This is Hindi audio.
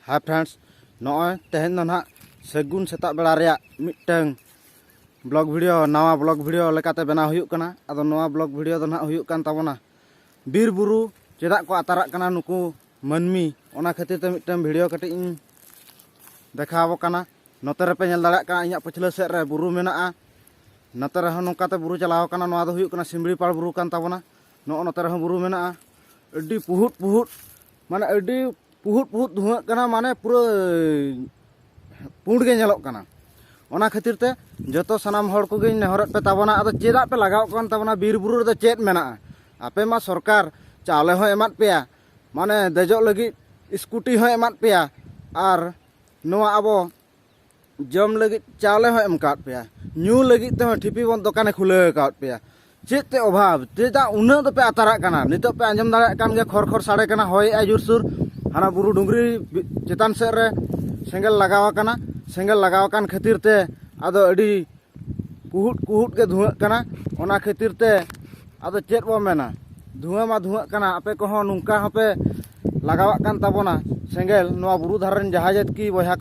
हाय फ्रेंड्स नॉय तेहन दो ना सगुन सेता बेड़ा रे मिटंग ब्लॉग वीडियो नवा ब्लॉग वीडियो लेकाते बना हुयुक कना आदो नवा ब्लॉग वीडियो दो ना हुयुक कान ताबोना बीर बुरु चेदा को आताराक कना नुकु मनमी ओना खातिर ते मिटंग वीडियो कटि इन देखावो कना नोते रे पे नेल दाड़ा का इया पछले सेट रे बुरु मेनाआ नोते रे नोकाते बुरु चलाव कना नोआ दो हुयुक कना सिमड़ी पाड़ बुरु कान ताबोना नो नोते रे बुरु मेनाआ अड्डी पुहुट पुहुट माने अड्डी पुहुट पुहुट धुआं कना माने पूरा पुंड गे नेलोक कना ओना खातिर ते जतो सनाम हड़ को गे नेहरत पे ताबोना आदो चेदा पे लगाव कन ताबोना बीर बुरु रे चेद मेना आपे मा सरकार चावले हो एमात पेया माने देजो लगी स्कूटी हो एमात पेया आर नोआ आबो जम लगी चावले हो एमकात पेया न्यू लगी ते ठिपी बन दुकाने खुले कात पेया चेद ते अभाव चेदा उना तो पे आतारा कना नितो पे आंजम दाड़ा कान गे खर खर साड़े कना होय आजुर सुर हाना बुरु डुंगरी चेतान सेट रे सेंगल लगावा कना सेंगल लगावा कान खातिर ते आदो अडी कुहुट कुहुट के धुआं कना ओना खातिर ते आदो चेद बो मेना धुआं मा धुआं कना आपे को हो नुंका हपे लगावा कान ताबोना सेंगल नोआ बुरु धारन जहाजत की बया